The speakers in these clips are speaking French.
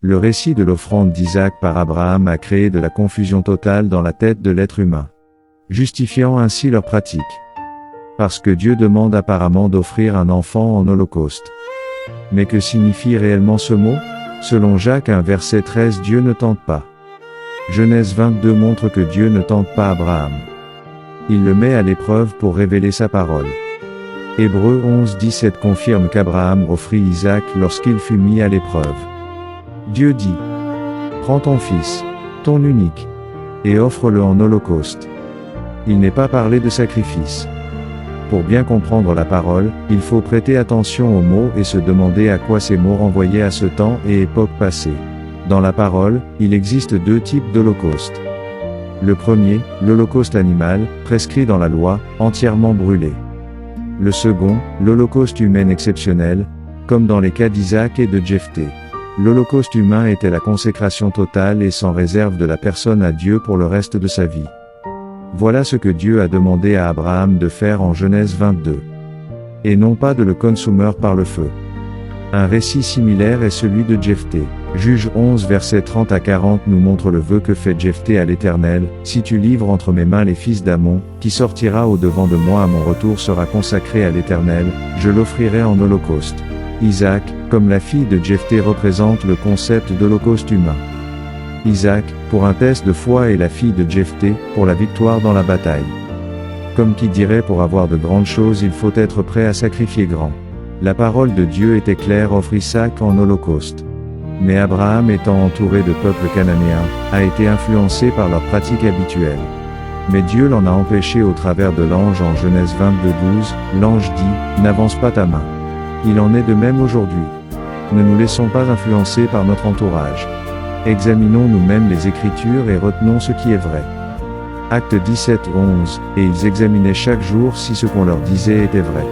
Le récit de l'offrande d'Isaac par Abraham a créé de la confusion totale dans la tête de l'être humain, justifiant ainsi leur pratique. Parce que Dieu demande apparemment d'offrir un enfant en holocauste. Mais que signifie réellement ce mot? Selon Jacques 1 verset 13, Dieu ne tente pas. Genèse 22 montre que Dieu ne tente pas Abraham. Il le met à l'épreuve pour révéler sa parole. Hébreux 11:17 confirme qu'Abraham offrit Isaac lorsqu'il fut mis à l'épreuve. Dieu dit: prends ton fils, ton unique, et offre-le en holocauste. Il n'est pas parlé de sacrifice. Pour bien comprendre la parole, il faut prêter attention aux mots et se demander à quoi ces mots renvoyaient à ce temps et époque passée. Dans la parole, il existe deux types d'holocauste. Le premier, l'holocauste animal, prescrit dans la loi, entièrement brûlé. Le second, l'holocauste humain exceptionnel, comme dans les cas d'Isaac et de Jephthé. L'holocauste humain était la consécration totale et sans réserve de la personne à Dieu pour le reste de sa vie. Voilà ce que Dieu a demandé à Abraham de faire en Genèse 22. Et non pas de le consumer par le feu. Un récit similaire est celui de Jephthé. Juge 11 versets 30 à 40 nous montre le vœu que fait Jephthé à l'Éternel: si tu livres entre mes mains les fils d'Amon, qui sortira au devant de moi à mon retour sera consacré à l'Éternel, je l'offrirai en holocauste. Isaac, comme la fille de Jephthé, représente le concept d'holocauste humain. Isaac, pour un test de foi, est la fille de Jephthé, pour la victoire dans la bataille. Comme qui dirait, pour avoir de grandes choses il faut être prêt à sacrifier grand. La parole de Dieu était claire: offre Isaac en holocauste. Mais Abraham, étant entouré de peuples cananéens, a été influencé par leurs pratiques habituelles. Mais Dieu l'en a empêché au travers de l'ange en Genèse 22:12, l'ange dit: n'avance pas ta main. Il en est de même aujourd'hui. Ne nous laissons pas influencer par notre entourage. Examinons nous-mêmes les Écritures et retenons ce qui est vrai. Acte 17:11, et ils examinaient chaque jour si ce qu'on leur disait était vrai.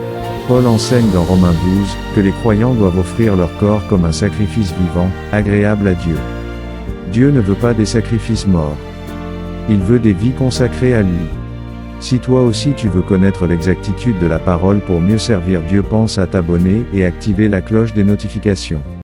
Paul enseigne dans Romains 12, que les croyants doivent offrir leur corps comme un sacrifice vivant, agréable à Dieu. Dieu ne veut pas des sacrifices morts. Il veut des vies consacrées à lui. Si toi aussi tu veux connaître l'exactitude de la parole pour mieux servir Dieu, pense à t'abonner et activer la cloche des notifications.